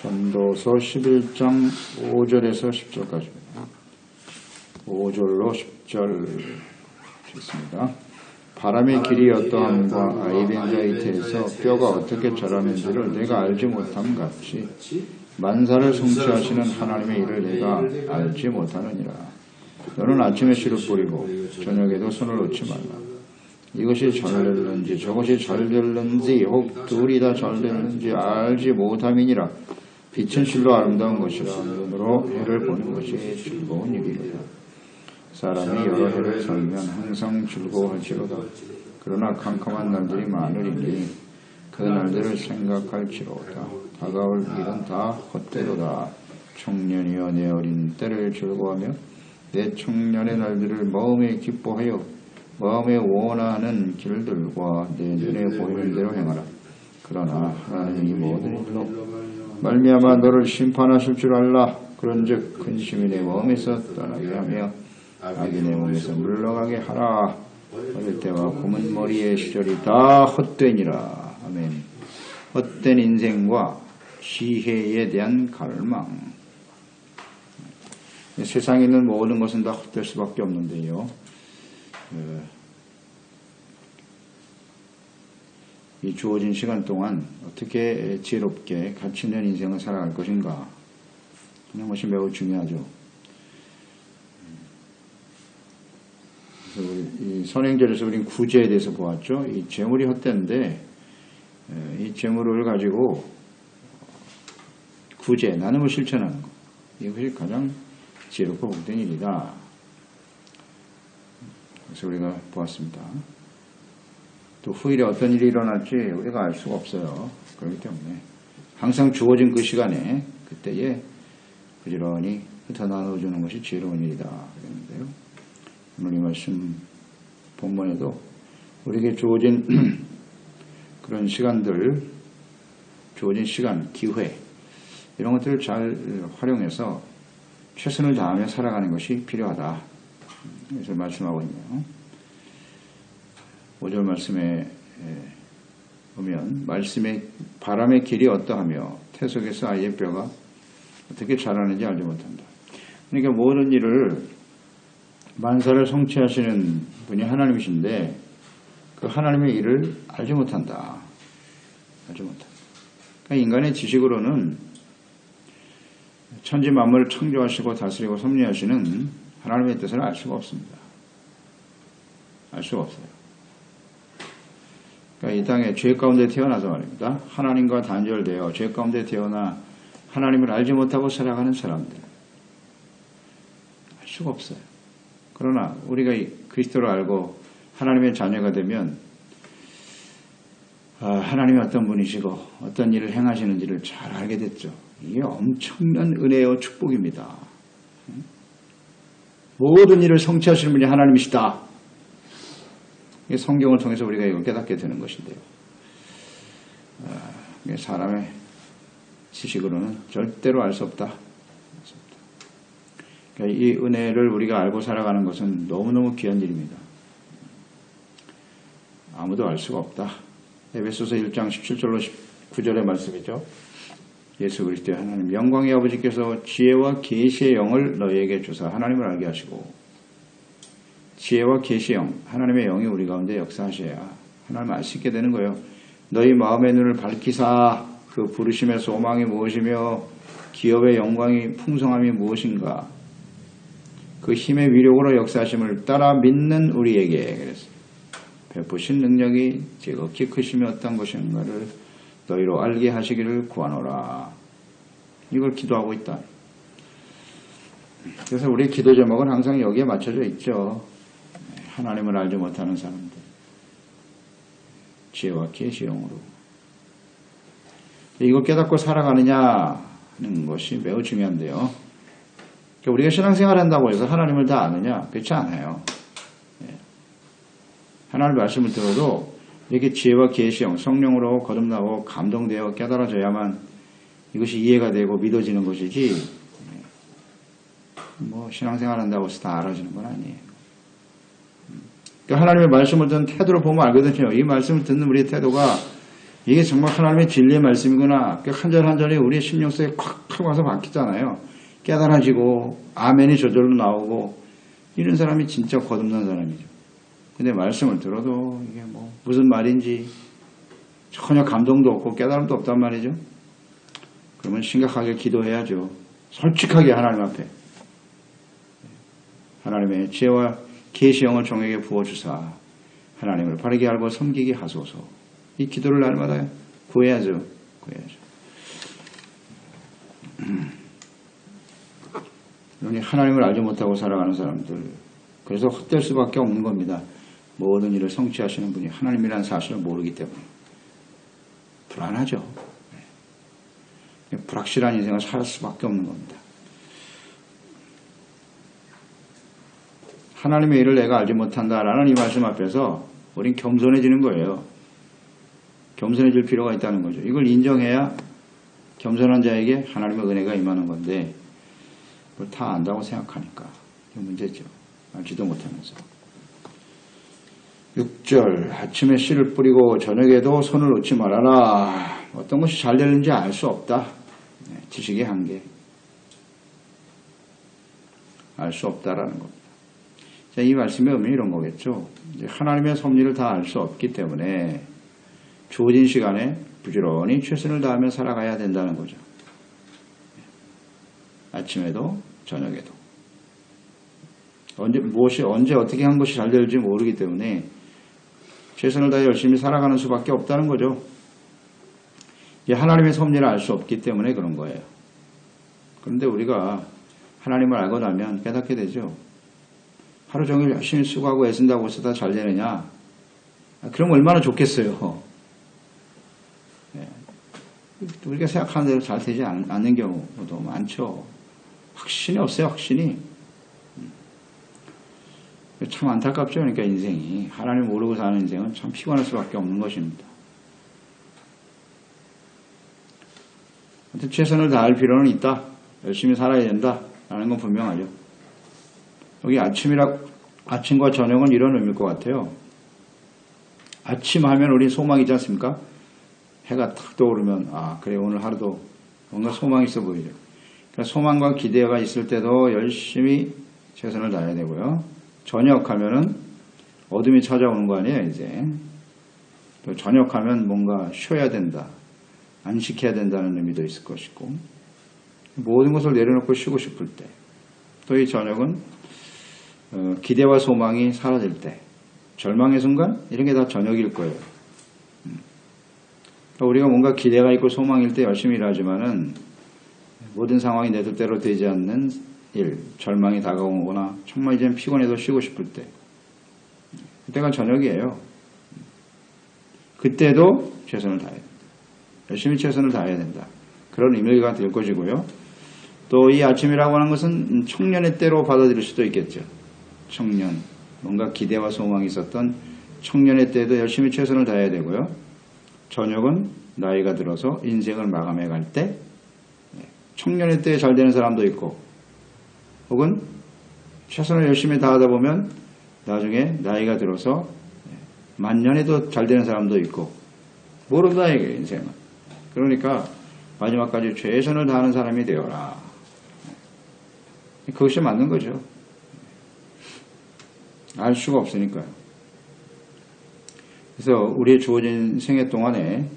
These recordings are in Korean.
전도서 11장 5절에서 10절까지입니다. 5절로 10절 읽겠습니다. 바람의 길이 어떠함과 아이벤자이트에서 뼈가 어떻게 자라는지를 내가 알지 못함 같이 만사를 성취하시는 하나님의 일을 내가 알지 못하느니라. 너는 아침에 씨를 뿌리고 저녁에도 손을 놓지 말라. 이것이 잘 될는지 저것이 잘 될는지 혹 둘이 다 잘 될는지 알지 못함이니라. 빛은 실로 아름다운 것이라 눈으로 해를 보는 것이 즐거운 일이로다. 사람이 여러 해를 살면 항상 즐거워할지로다. 그러나 캄캄한 날들이 많으리니 그 날들을 생각할지로다. 다가올 일은 다 헛되로다. 청년이여 내 어린 때를 즐거워하며 내 청년의 날들을 마음에 기뻐하여 마음에 원하는 길들과 내 눈에 보이는 대로 행하라. 그러나 하나님이 모든 일로 말미암아 너를 심판하실 줄 알라. 그런즉 근심이 내 마음에서 떠나게 하며 악이 내 몸에서 물러가게 하라. 어릴 때와 검은 머리의 시절이 다 헛되니라. 아멘. 헛된 인생과 지혜에 대한 갈망. 세상에 있는 모든 것은 다 헛될 수밖에 없는데요. 이 주어진 시간 동안 어떻게 지혜롭게 가치 있는 인생을 살아갈 것인가 하는 것이 매우 중요하죠. 그래서 이 선행절에서 우리는 구제에 대해서 보았죠. 이 재물이 헛된데 이 재물을 가지고 구제, 나눔을 실천하는 것, 이것이 가장 지혜롭고 복된 일이다. 그래서 우리가 보았습니다. 또 후일에 어떤 일이 일어날지 우리가 알 수가 없어요. 그렇기 때문에 항상 주어진 그 시간에 그때에 부지런히 흩어 나눠주는 것이 지혜로운 일이다 그랬는데요. 오늘 이 말씀 본문에도 우리에게 주어진 그런 시간들, 주어진 시간, 기회 이런 것들을 잘 활용해서 최선을 다하며 살아가는 것이 필요하다. 그래서 말씀하고 있네요. 5절 말씀에 보면 말씀의 바람의 길이 어떠하며 태속에서 아이의 뼈가 어떻게 자라는지 알지 못한다. 그러니까 모든 일을 만사를 성취하시는 분이 하나님이신데 그 하나님의 일을 알지 못한다. 알지 못한다. 그러니까 인간의 지식으로는 천지 만물을 창조하시고 다스리고 섭리하시는 하나님의 뜻을 알 수가 없습니다. 알 수가 없어요. 그러니까 이 땅에 죄 가운데 태어나서 말입니다. 하나님과 단절되어 죄 가운데 태어나 하나님을 알지 못하고 살아가는 사람들 알 수가 없어요. 그러나 우리가 그리스도를 알고 하나님의 자녀가 되면 하나님이 어떤 분이시고 어떤 일을 행하시는지를 잘 알게 됐죠. 이게 엄청난 은혜요 축복입니다. 모든 일을 성취하시는 분이 하나님이시다. 성경을 통해서 우리가 이걸 깨닫게 되는 것인데요. 사람의 지식으로는 절대로 알 수 없다. 그러니까 이 은혜를 우리가 알고 살아가는 것은 너무너무 귀한 일입니다. 아무도 알 수가 없다. 에베소서 1장 17절로 19절의 말씀이죠. 예수 그리스도의 하나님 영광의 아버지께서 지혜와 계시의 영을 너희에게 주사 하나님을 알게 하시고 지혜와 계시의 영, 하나님의 영이 우리 가운데 역사하셔야 하나님을 알 수 있게 되는 거예요. 너희 마음의 눈을 밝히사 그 부르심의 소망이 무엇이며 기업의 영광이 풍성함이 무엇인가 그 힘의 위력으로 역사하심을 따라 믿는 우리에게 그래서 베푸신 능력이 지극히 크심이 어떤 것인가를 너희로 알게 하시기를 구하노라. 이걸 기도하고 있다. 그래서 우리의 기도 제목은 항상 여기에 맞춰져 있죠. 하나님을 알지 못하는 사람들. 지혜와 계시의 영으로. 이거 깨닫고 살아가느냐 하는 것이 매우 중요한데요. 그러니까 우리가 신앙생활 한다고 해서 하나님을 다 아느냐? 그렇지 않아요. 하나님의 말씀을 들어도 이렇게 지혜와 계시의 영, 성령으로 거듭나고 감동되어 깨달아져야만 이것이 이해가 되고 믿어지는 것이지 뭐 신앙생활 한다고 해서 다 알아지는 건 아니에요. 그러니까 하나님의 말씀을 듣는 태도를 보면 알거든요. 이 말씀을 듣는 우리의 태도가 이게 정말 하나님의 진리의 말씀이구나. 한 절 한 절이 우리의 심령 속에 콱 와서 박히잖아요. 깨달아지고 아멘이 저절로 나오고 이런 사람이 진짜 거듭난 사람이죠. 근데 말씀을 들어도 이게 뭐 무슨 말인지 전혀 감동도 없고 깨달음도 없단 말이죠. 그러면 심각하게 기도해야죠. 솔직하게 하나님 앞에 하나님의 지혜와 계시 영을 종에게 부어주사 하나님을 바르게 알고 섬기게 하소서. 이 기도를 날마다 구해야죠. 하나님을 알지 못하고 살아가는 사람들, 그래서 헛될 수밖에 없는 겁니다. 모든 일을 성취하시는 분이 하나님이라는 사실을 모르기 때문에 불안하죠. 불확실한 인생을 살 수밖에 없는 겁니다. 하나님의 일을 내가 알지 못한다라는 이 말씀 앞에서 우린 겸손해지는 거예요. 겸손해질 필요가 있다는 거죠. 이걸 인정해야 겸손한 자에게 하나님의 은혜가 임하는 건데 그걸 다 안다고 생각하니까 문제죠. 알지도 못하면서. 6절 아침에 씨를 뿌리고 저녁에도 손을 놓지 말아라. 어떤 것이 잘 되는지 알 수 없다. 지식의 한계. 알 수 없다라는 겁니다. 자, 이 말씀의 의미는 이런 거겠죠. 하나님의 섭리를 다 알 수 없기 때문에 주어진 시간에 부지런히 최선을 다하며 살아가야 된다는 거죠. 아침에도 저녁에도. 언제 어떻게 한 것이 잘 될지 모르기 때문에 최선을 다해 열심히 살아가는 수밖에 없다는 거죠. 하나님의 섭리를 알 수 없기 때문에 그런 거예요. 그런데 우리가 하나님을 알고 나면 깨닫게 되죠. 하루 종일 열심히 수고하고 애쓴다고 해서 다 잘 되느냐? 그럼 얼마나 좋겠어요. 우리가 생각하는 대로 잘 되지 않는 경우도 많죠. 확신이 없어요. 확신이. 참 안타깝죠. 그러니까 인생이. 하나님 모르고 사는 인생은 참 피곤할 수밖에 없는 것입니다. 최선을 다할 필요는 있다. 열심히 살아야 된다. 라는 건 분명하죠. 여기 아침과 저녁은 이런 의미일 것 같아요. 아침 하면 우리 소망이 있지 않습니까? 해가 탁 떠오르면 그래 오늘 하루도 뭔가 소망이 있어 보이죠. 그러니까 소망과 기대가 있을 때도 열심히 최선을 다해야 되고요. 저녁하면은 어둠이 찾아오는 거 아니에요. 이제 또 저녁하면 뭔가 쉬어야 된다. 안식해야 된다는 의미도 있을 것이고 모든 것을 내려놓고 쉬고 싶을 때 또 이 저녁은 기대와 소망이 사라질 때 절망의 순간 이런 게 다 저녁일 거예요. 우리가 뭔가 기대가 있고 소망일 때 열심히 일하지만은 모든 상황이 내 뜻대로 되지 않는 일, 절망이 다가오거나 정말 이제 피곤해도 쉬고 싶을 때 그때가 저녁이에요. 그때도 최선을 다해야 된다. 열심히 최선을 다해야 된다. 그런 의미가 될 것이고요. 또 이 아침이라고 하는 것은 청년의 때로 받아들일 수도 있겠죠. 청년, 뭔가 기대와 소망이 있었던 청년의 때도 열심히 최선을 다해야 되고요. 저녁은 나이가 들어서 인생을 마감해 갈 때 청년의 때에 잘 되는 사람도 있고 혹은 최선을 열심히 다하다 보면 나중에 나이가 들어서 만년에도 잘 되는 사람도 있고 모른다 이게 인생은. 그러니까 마지막까지 최선을 다하는 사람이 되어라. 그것이 맞는 거죠. 알 수가 없으니까요. 그래서 우리의 주어진 생애 동안에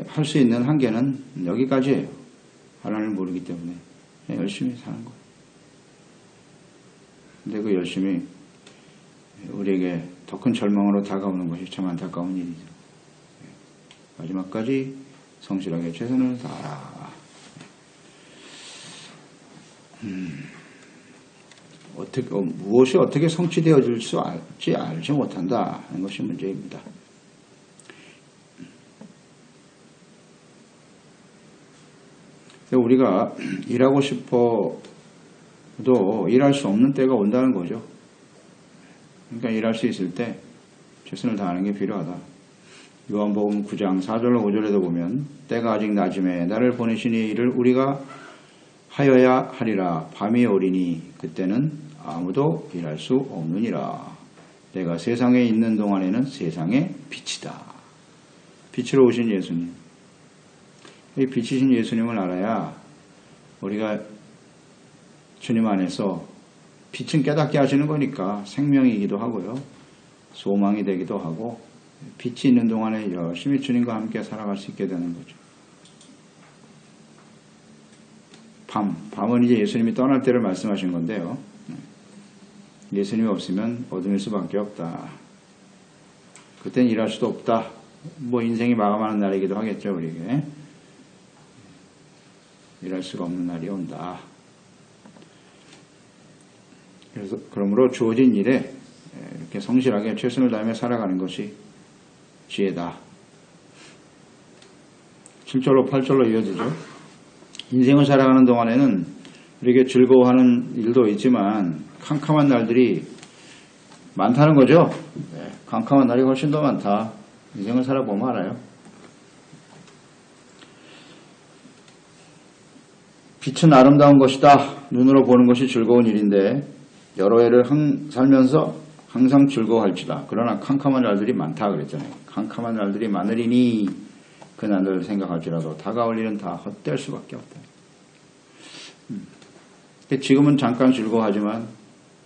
할 수 있는 한계는 여기까지예요. 하나님을 모르기 때문에 열심히 사는 거예요. 근데 그 열심히 우리에게 더 큰 절망으로 다가오는 것이 참 안타까운 일이죠. 마지막까지 성실하게 최선을 다하라. 무엇이 어떻게 성취되어질 수 알지 못한다 하는 것이 문제입니다. 우리가 일하고 싶어도 일할 수 없는 때가 온다는 거죠. 그러니까 일할 수 있을 때 최선을 다하는 게 필요하다. 요한복음 9장 4절로 5절에도 보면 때가 아직 낮음에 나를 보내시니 이를 우리가 하여야 하리라. 밤이 오리니 그때는 아무도 일할 수 없느니라. 내가 세상에 있는 동안에는 세상의 빛이다. 빛으로 오신 예수님. 이 빛이신 예수님을 알아야 우리가 주님 안에서 빛은 깨닫게 하시는 거니까 생명이기도 하고요. 소망이 되기도 하고 빛이 있는 동안에 열심히 주님과 함께 살아갈 수 있게 되는 거죠. 밤은 이제 예수님이 떠날 때를 말씀하신 건데요. 예수님이 없으면 어둠일 수밖에 없다. 그땐 일할 수도 없다. 뭐 인생이 마감하는 날이기도 하겠죠, 우리에게. 일할 수가 없는 날이 온다. 그래서 그러므로 주어진 일에 이렇게 성실하게 최선을 다하며 살아가는 것이 지혜다. 7절로 8절로 이어지죠. 인생을 살아가는 동안에는 우리에게 즐거워하는 일도 있지만 캄캄한 날들이 많다는 거죠. 캄캄한 날이 훨씬 더 많다. 인생을 살아보면 알아요. 빛은 아름다운 것이다. 눈으로 보는 것이 즐거운 일인데 여러 해를 살면서 항상 즐거워할지다. 그러나 캄캄한 날들이 많다 그랬잖아요. 캄캄한 날들이 많으리니 그 날을 생각할지라도 다가올 일은 다 헛될 수밖에 없다. 지금은 잠깐 즐거워하지만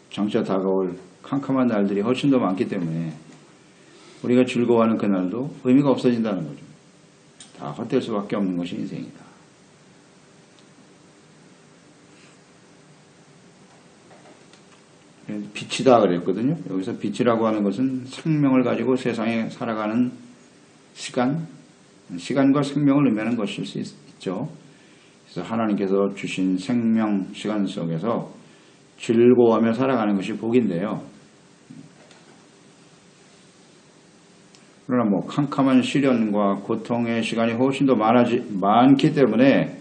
장차 다가올 캄캄한 날들이 훨씬 더 많기 때문에 우리가 즐거워하는 그날도 의미가 없어진다는 거죠. 다 헛될 수밖에 없는 것이 인생이다. 빛이다 그랬거든요. 여기서 빛이라고 하는 것은 생명을 가지고 세상에 살아가는 시간과 생명을 의미하는 것일 수 있죠. 그래서 하나님께서 주신 생명 시간 속에서 즐거워하며 살아가는 것이 복인데요. 그러나 캄캄한 시련과 고통의 시간이 훨씬 더 많기 때문에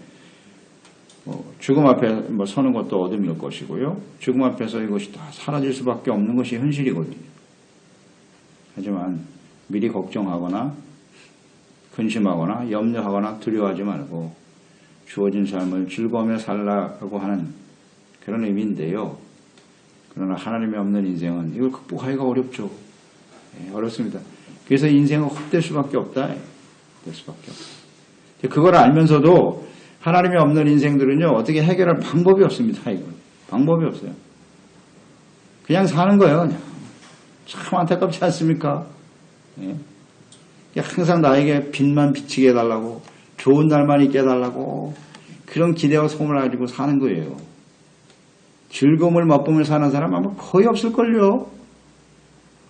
죽음 앞에 서는 것도 어둠일 것이고요. 죽음 앞에서 이것이 다 사라질 수밖에 없는 것이 현실이거든요. 하지만 미리 걱정하거나 근심하거나 염려하거나 두려워하지 말고 주어진 삶을 즐거우며 살라고 하는 그런 의미인데요. 그러나 하나님이 없는 인생은 이걸 극복하기가 어렵죠. 어렵습니다. 그래서 인생은 헛될 수밖에 없다. 될 수밖에 없다. 그걸 알면서도 하나님이 없는 인생들은요, 어떻게 해결할 방법이 없습니다. 이건. 방법이 없어요. 그냥 사는 거예요, 그냥. 참 안타깝지 않습니까? 예. 항상 나에게 빛만 비치게 해달라고, 좋은 날만 있게 해달라고, 그런 기대와 소망을 가지고 사는 거예요. 즐거움을 맛보며 사는 사람 아마 거의 없을걸요?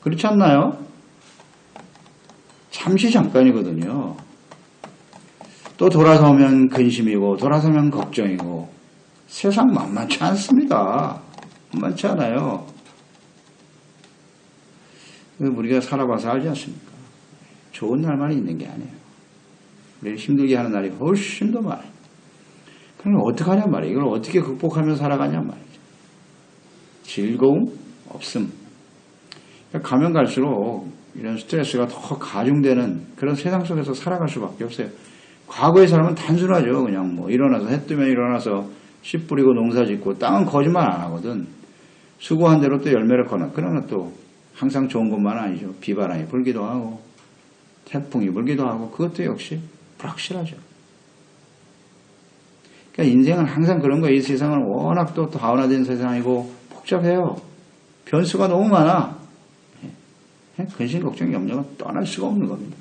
그렇지 않나요? 잠시 잠깐이거든요. 또 돌아서면 근심이고 돌아서면 걱정이고 세상 만만치 않습니다. 만만치 않아요. 우리가 살아봐서 알지 않습니까? 좋은 날만 있는 게 아니에요. 우리를 힘들게 하는 날이 훨씬 더 많아요. 그럼 어떡하냔 말이에요. 이걸 어떻게 극복하며 살아가냔 말이죠. 즐거움 없음. 가면 갈수록 이런 스트레스가 더 가중되는 그런 세상 속에서 살아갈 수밖에 없어요. 과거의 사람은 단순하죠. 그냥 일어나서 해 뜨면 일어나서 씨 뿌리고 농사 짓고 땅은 거짓말 안 하거든. 수고한 대로 또 열매를 거나. 그러나 또 항상 좋은 것만 아니죠. 비바람이 불기도 하고 태풍이 불기도 하고 그것도 역시 불확실하죠. 그러니까 인생은 항상 그런 거예요. 이 세상은 워낙 또 다원화된 세상이고 복잡해요. 변수가 너무 많아. 근심, 걱정, 염려가 떠날 수가 없는 겁니다.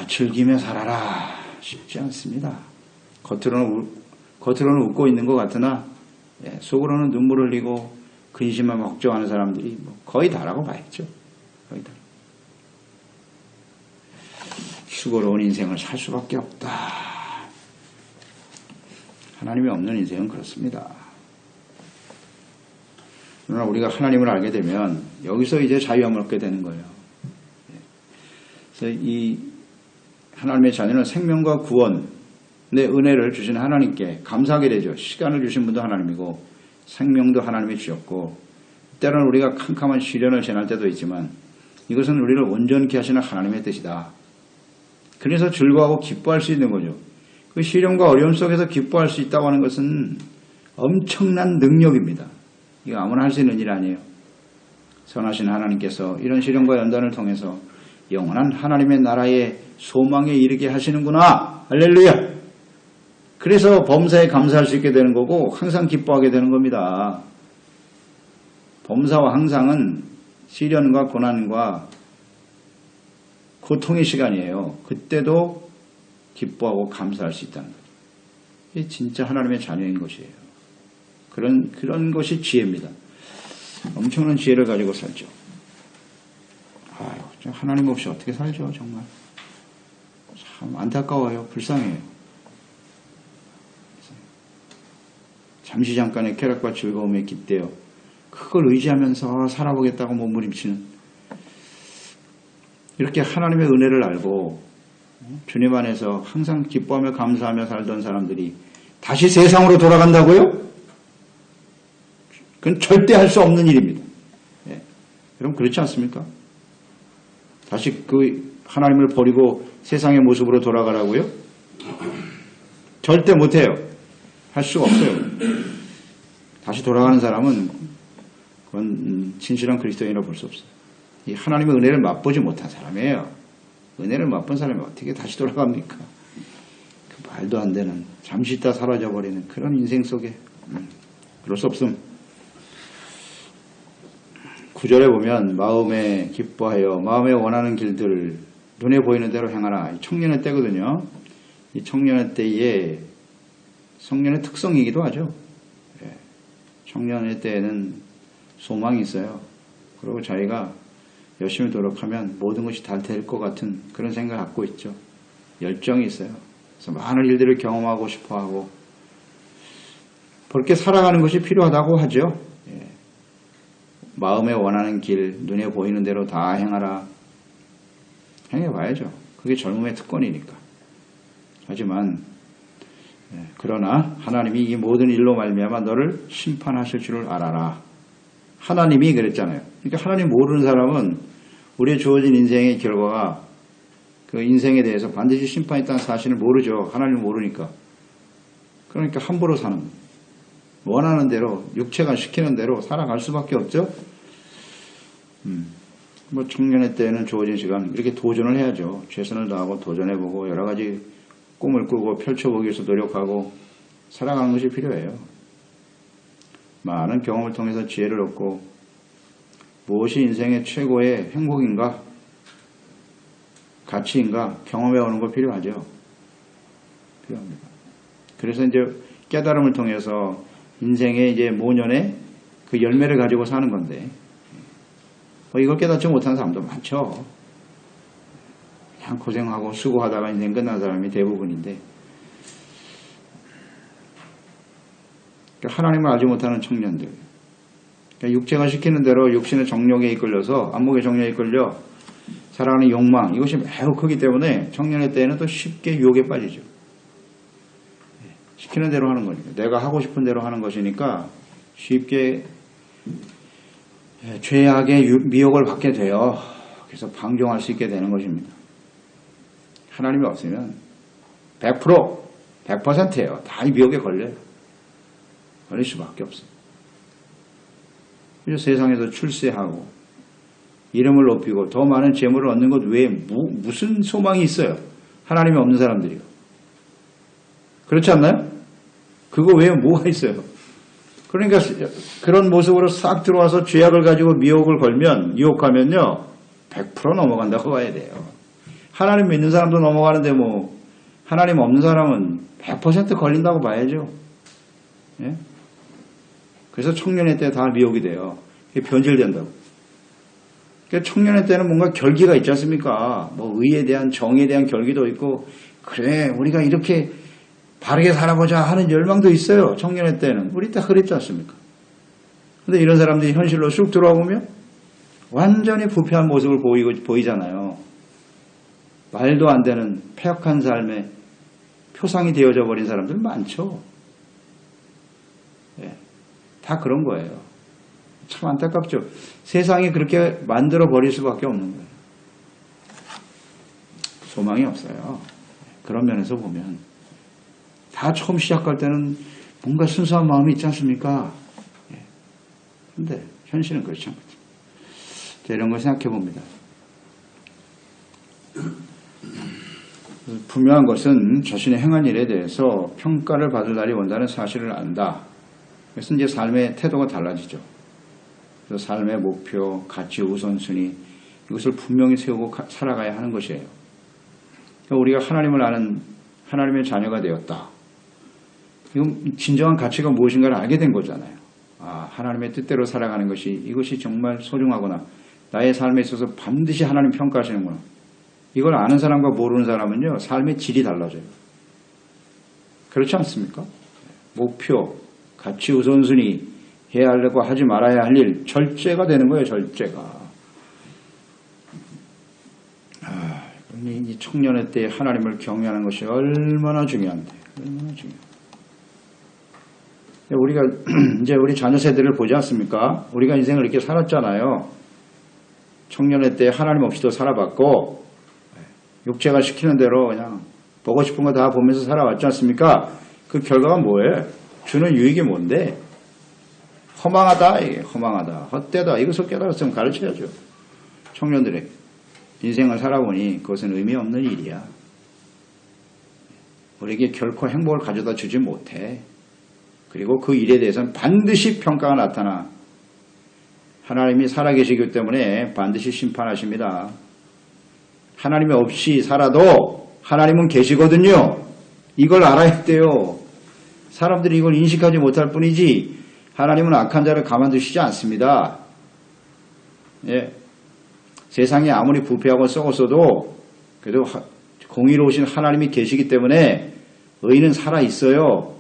즐기며 살아라. 쉽지 않습니다. 겉으로는 웃고 있는 것 같으나 속으로는 눈물 흘리고 근심하며 걱정하는 사람들이 거의 다라고 봐야죠. 거의 다. 수고로운 인생을 살 수밖에 없다. 하나님이 없는 인생은 그렇습니다. 그러나 우리가 하나님을 알게 되면 여기서 이제 자유함을 얻게 되는 거예요. 그래서 이 하나님의 자녀는 생명과 구원의 은혜를 주신 하나님께 감사하게 되죠. 시간을 주신 분도 하나님이고 생명도 하나님이 주셨고 때로는 우리가 캄캄한 시련을 지날 때도 있지만 이것은 우리를 온전케 하시는 하나님의 뜻이다. 그래서 즐거워하고 기뻐할 수 있는 거죠. 그 시련과 어려움 속에서 기뻐할 수 있다고 하는 것은 엄청난 능력입니다. 이거 아무나 할 수 있는 일 아니에요. 선하신 하나님께서 이런 시련과 연단을 통해서 영원한 하나님의 나라의 소망에 이르게 하시는구나. 할렐루야. 그래서 범사에 감사할 수 있게 되는 거고 항상 기뻐하게 되는 겁니다. 범사와 항상은 시련과 고난과 고통의 시간이에요. 그때도 기뻐하고 감사할 수 있다는 거죠. 이게 진짜 하나님의 자녀인 것이에요. 그런 것이 지혜입니다. 엄청난 지혜를 가지고 살죠. 아유, 하나님 없이 어떻게 살죠, 정말. 참 안타까워요. 불쌍해요. 잠시 잠깐의 쾌락과 즐거움에 깃대어 그걸 의지하면서 살아보겠다고 몸부림치는 이렇게 하나님의 은혜를 알고 주님 안에서 항상 기뻐하며 감사하며 살던 사람들이 다시 세상으로 돌아간다고요? 그건 절대 할 수 없는 일입니다. 예. 여러분 그렇지 않습니까? 다시 그 하나님을 버리고 세상의 모습으로 돌아가라고요? 절대 못해요. 할 수가 없어요. 다시 돌아가는 사람은 그건 진실한 그리스도인이라고 볼 수 없어요. 이 하나님의 은혜를 맛보지 못한 사람이에요. 은혜를 맛본 사람이 어떻게 다시 돌아갑니까? 그 말도 안 되는 잠시 있다 사라져버리는 그런 인생 속에 그럴 수 없음. 9절에 보면 마음에 기뻐하여 마음에 원하는 길들 눈에 보이는 대로 행하라. 청년의 때거든요. 이 청년의 때에 청년의 특성이기도 하죠. 청년의 때에는 소망이 있어요. 그리고 자기가 열심히 노력하면 모든 것이 다 될 것 같은 그런 생각을 갖고 있죠. 열정이 있어요. 그래서 많은 일들을 경험하고 싶어하고 그렇게 살아가는 것이 필요하다고 하죠. 마음에 원하는 길, 눈에 보이는 대로 다 행하라. 행해봐야죠. 그게 젊음의 특권이니까. 하지만 그러나 하나님이 이 모든 일로 말미암아 너를 심판하실 줄을 알아라. 하나님이 그랬잖아요. 그러니까 하나님 모르는 사람은 우리의 주어진 인생의 결과가 그 인생에 대해서 반드시 심판이 있다는 사실을 모르죠. 하나님을 모르니까. 그러니까 함부로 사는 거예요. 원하는 대로 육체가 시키는 대로 살아갈 수밖에 없죠. 뭐 청년의 때에는 주어진 시간 이렇게 도전을 해야죠. 최선을 다하고 도전해보고 여러 가지 꿈을 꾸고 펼쳐보기 위해서 노력하고 살아가는 것이 필요해요. 많은 경험을 통해서 지혜를 얻고 무엇이 인생의 최고의 행복인가 가치인가 경험해오는 거 필요하죠. 필요합니다. 그래서 이제 깨달음을 통해서 인생의 이제 모년의 그 열매를 가지고 사는 건데 이걸 깨닫지 못하는 사람도 많죠. 그냥 고생하고 수고하다가 인생 끝난 사람이 대부분인데 하나님을 알지 못하는 청년들 육체가 시키는 대로 육신의 정욕에 이끌려서 안목의 정욕에 이끌려 살아가는 욕망 이것이 매우 크기 때문에 청년의 때에는 또 쉽게 유혹에 빠지죠. 시키는 대로 하는 거니까 내가 하고 싶은 대로 하는 것이니까 쉽게 죄악의 미혹을 받게 돼요. 그래서 방종할 수 있게 되는 것입니다. 하나님이 없으면 100%예요. 다 이 미혹에 걸려요. 걸릴 수밖에 없어요. 그래서 세상에서 출세하고 이름을 높이고 더 많은 재물을 얻는 것 외에 무슨 소망이 있어요? 하나님이 없는 사람들이요. 그렇지 않나요? 그거 외에 뭐가 있어요? 그러니까 그런 모습으로 싹 들어와서 죄악을 가지고 미혹을 걸면 유혹하면요 100% 넘어간다고 봐야 돼요. 하나님 믿는 사람도 넘어가는데 뭐 하나님 없는 사람은 100% 걸린다고 봐야죠. 예? 그래서 청년의 때 다 미혹이 돼요. 변질된다고. 그러니까 청년의 때는 뭔가 결기가 있지 않습니까? 뭐 의에 대한 정에 대한 결기도 있고 그래 우리가 이렇게 바르게 살아보자 하는 열망도 있어요. 청년의 때는. 우리 다 그랬지 않습니까? 근데 이런 사람들이 현실로 쑥 들어와 보면 완전히 부패한 모습을 보이잖아요. 말도 안 되는 폐역한 삶의 표상이 되어져 버린 사람들 많죠. 예, 다 그런 거예요. 참 안타깝죠. 세상이 그렇게 만들어 버릴 수밖에 없는 거예요. 소망이 없어요. 그런 면에서 보면 다 처음 시작할 때는 뭔가 순수한 마음이 있지 않습니까? 그런데 현실은 그렇지 않거든요. 이런 걸 생각해 봅니다. 분명한 것은 자신의 행한 일에 대해서 평가를 받을 날이 온다는 사실을 안다. 그래서 이제 삶의 태도가 달라지죠. 그래서 삶의 목표, 가치, 우선순위 이것을 분명히 세우고 살아가야 하는 것이에요. 그러니까 우리가 하나님을 아는 하나님의 자녀가 되었다. 이건 진정한 가치가 무엇인가를 알게 된 거잖아요. 아, 하나님의 뜻대로 살아가는 것이 이것이 정말 소중하구나. 나의 삶에 있어서 반드시 하나님 평가하시는구나. 이걸 아는 사람과 모르는 사람은요, 삶의 질이 달라져요. 그렇지 않습니까? 목표, 가치 우선순위, 해야 하려고 하지 말아야 할 일, 절제가 되는 거예요, 절제가. 이 청년의 때에 하나님을 경외하는 것이 얼마나 중요한데, 얼마나 중요해요. 우리가 이제 우리 자녀 세대를 보지 않습니까? 우리가 인생을 이렇게 살았잖아요. 청년의 때에 하나님 없이도 살아봤고, 육체가 시키는 대로 그냥 보고 싶은 거 다 보면서 살아왔지 않습니까? 그 결과가 뭐예요? 주는 유익이 뭔데? 허망하다, 이게 허망하다, 헛되다. 이것을 깨달았으면 가르쳐야죠. 청년들에게. 인생을 살아보니 그것은 의미 없는 일이야. 우리에게 결코 행복을 가져다 주지 못해. 그리고 그 일에 대해서는 반드시 평가가 나타나. 하나님이 살아계시기 때문에 반드시 심판하십니다. 하나님이 없이 살아도 하나님은 계시거든요. 이걸 알아야 돼요. 사람들이 이걸 인식하지 못할 뿐이지 하나님은 악한 자를 가만두시지 않습니다. 예. 세상이 아무리 부패하고 썩었어도 그래도 공의로우신 하나님이 계시기 때문에 의인은 살아있어요.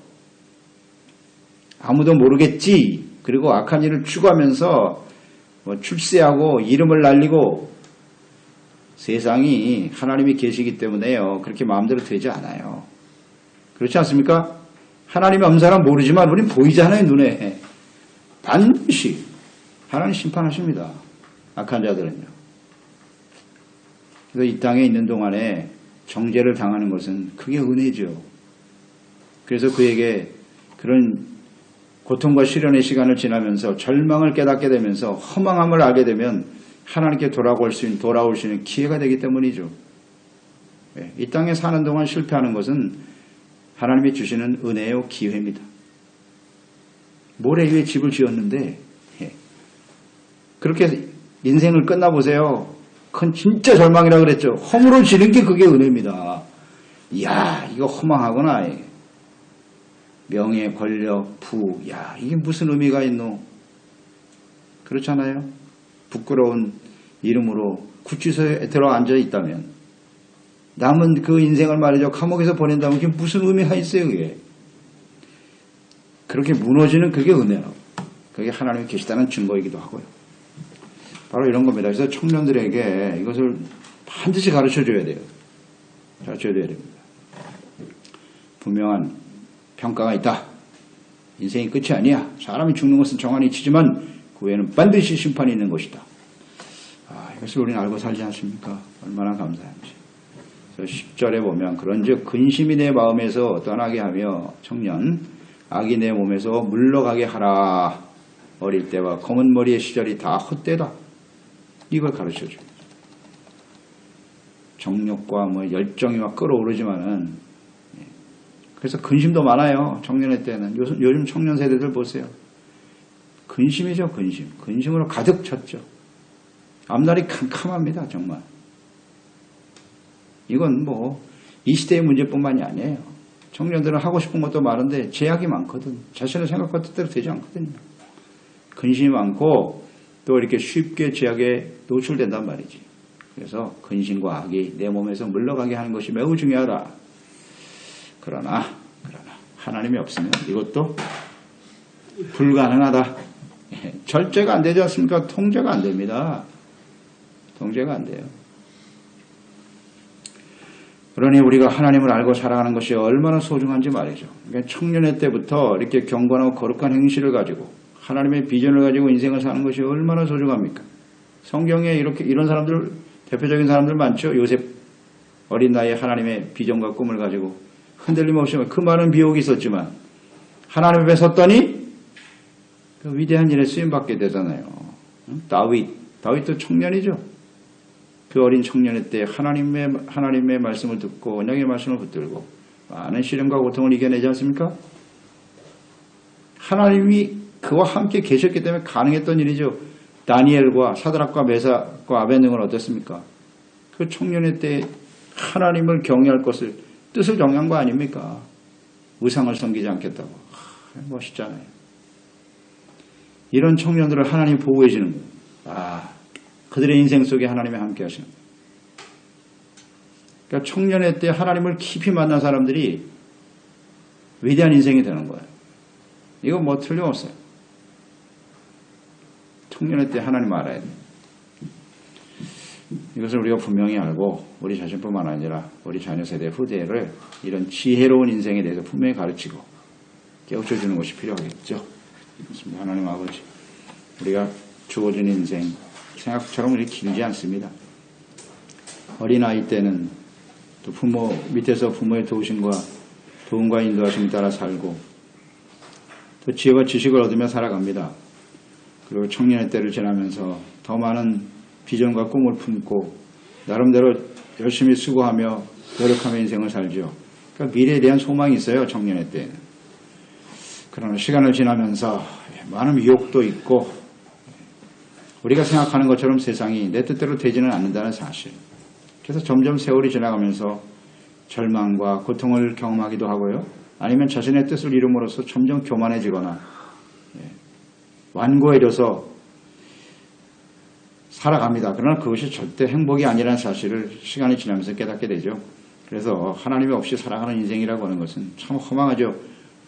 아무도 모르겠지. 그리고 악한 일을 추구하면서 출세하고 이름을 날리고 세상이 하나님이 계시기 때문에요. 그렇게 마음대로 되지 않아요. 그렇지 않습니까? 하나님이 없는 사람 모르지만 우린 보이잖아요. 눈에. 반드시 하나님 심판하십니다. 악한 자들은요. 그래서 이 땅에 있는 동안에 정죄를 당하는 것은 그게 은혜죠. 그래서 그에게 그런 고통과 시련의 시간을 지나면서 절망을 깨닫게 되면서 허망함을 알게 되면 하나님께 돌아올 수 있는 기회가 되기 때문이죠. 이 땅에 사는 동안 실패하는 것은 하나님이 주시는 은혜요 기회입니다. 모래 위에 집을 지었는데 그렇게 인생을 끝나보세요. 그건 진짜 절망이라 그랬죠. 허물어지는 게 그게 은혜입니다. 이야, 이거 허망하구나. 명예, 권력, 부, 야, 이게 무슨 의미가 있노? 그렇잖아요. 부끄러운 이름으로 구치소에 들어앉아 있다면 남은 그 인생을 말이죠. 감옥에서 보낸다면 그게 무슨 의미가 있어요, 그게. 그렇게 무너지는 그게 은혜라고. 그게 하나님이 계시다는 증거이기도 하고요. 바로 이런 겁니다. 그래서 청년들에게 이것을 반드시 가르쳐줘야 돼요. 가르쳐줘야 됩니다. 분명한 평가가 있다. 인생이 끝이 아니야. 사람이 죽는 것은 정한이 치지만 그 외에는 반드시 심판이 있는 것이다. 이것을 우리는 알고 살지 않습니까? 얼마나 감사한지. 그래서 10절에 보면 그런즉 근심이 내 마음에서 떠나게 하며 청년 악이 내 몸에서 물러가게 하라. 어릴 때와 검은 머리의 시절이 다 헛되다. 이걸 가르쳐줍니다. 정욕과 열정이 막 끌어오르지만은 그래서 근심도 많아요. 청년의 때는. 요즘 청년 세대들 보세요. 근심이죠, 근심. 근심으로 가득 찼죠. 앞날이 캄캄합니다, 정말. 이건 이 시대의 문제뿐만이 아니에요. 청년들은 하고 싶은 것도 많은데 제약이 많거든. 자신의 생각과 뜻대로 되지 않거든요. 근심이 많고 또 이렇게 쉽게 제약에 노출된단 말이지. 그래서 근심과 악이 내 몸에서 물러가게 하는 것이 매우 중요하다. 그러나 하나님이 없으면 이것도 불가능하다. 절제가 안 되지 않습니까? 통제가 안 됩니다. 통제가 안 돼요. 그러니 우리가 하나님을 알고 살아가는 것이 얼마나 소중한지 말이죠. 그러니까 청년의 때부터 이렇게 경건하고 거룩한 행실을 가지고 하나님의 비전을 가지고 인생을 사는 것이 얼마나 소중합니까? 성경에 이런 사람들, 대표적인 사람들 많죠. 요셉 어린 나이에 하나님의 비전과 꿈을 가지고 흔들림 없이 그 많은 비옥이 있었지만 하나님 앞에 섰더니 그 위대한 일에 쓰임받게 되잖아요. 다윗도 청년이죠. 그 어린 청년의 때 하나님의 말씀을 듣고 언약의 말씀을 붙들고 많은 시련과 고통을 이겨내지 않습니까? 하나님이 그와 함께 계셨기 때문에 가능했던 일이죠. 다니엘과 사드락과 메삭과 아벤느고는 어땠습니까? 그 청년의 때 하나님을 경외할 것을 뜻을 정한 거 아닙니까? 우상을 섬기지 않겠다고. 멋있잖아요. 이런 청년들을 하나님이 보호해 주는 거예요. 그들의 인생 속에 하나님이 함께 하시는 거예요. 그러니까 청년의 때 하나님을 깊이 만난 사람들이 위대한 인생이 되는 거예요. 이거 뭐 틀림없어요. 청년의 때 하나님 알아야 돼요. 이것을 우리가 분명히 알고 우리 자신뿐만 아니라 우리 자녀 세대 후대를 이런 지혜로운 인생에 대해서 분명히 가르치고 깨우쳐 주는 것이 필요하겠죠. 하나님 아버지, 우리가 주어진 인생 생각처럼 그렇게 길지 않습니다. 어린아이 때는 또 부모 밑에서 부모의 도우심과 도움과 인도하심에 따라 살고 또 지혜와 지식을 얻으며 살아갑니다. 그리고 청년의 때를 지나면서 더 많은 비전과 꿈을 품고 나름대로 열심히 수고하며 노력하며 인생을 살죠. 그러니까 미래에 대한 소망이 있어요. 청년의 때는. 그러나 시간을 지나면서 많은 유혹도 있고 우리가 생각하는 것처럼 세상이 내 뜻대로 되지는 않는다는 사실. 그래서 점점 세월이 지나가면서 절망과 고통을 경험하기도 하고요. 아니면 자신의 뜻을 이룸으로써 점점 교만해지거나 완고해져서 살아갑니다. 그러나 그것이 절대 행복이 아니라는 사실을 시간이 지나면서 깨닫게 되죠. 그래서 하나님이 없이 살아가는 인생이라고 하는 것은 참 허망하죠.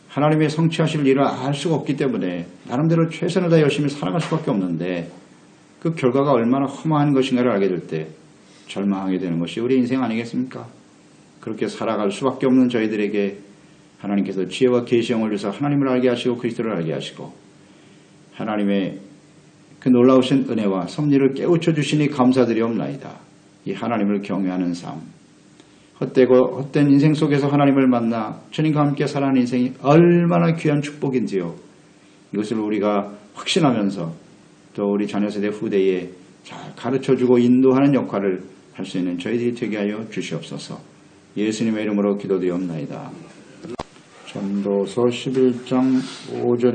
하나님의 성취하실 일을 알 수가 없기 때문에 나름대로 최선을 다해 열심히 살아갈 수밖에 없는데 그 결과가 얼마나 허망한 것인가를 알게 될 때 절망하게 되는 것이 우리 인생 아니겠습니까? 그렇게 살아갈 수밖에 없는 저희들에게 하나님께서 지혜와 계시형을 주셔서 하나님을 알게 하시고 그리스도를 알게 하시고 하나님의 그 놀라우신 은혜와 섭리를 깨우쳐 주시니 감사드리옵나이다. 이 하나님을 경외하는 삶, 헛된 인생 속에서 하나님을 만나 주님과 함께 살아가는 인생이 얼마나 귀한 축복인지요. 이것을 우리가 확신하면서 또 우리 자녀 세대 후대에 잘 가르쳐주고 인도하는 역할을 할 수 있는 저희들이 되게 하여 주시옵소서. 예수님의 이름으로 기도드리옵나이다. 전도서 11장 5절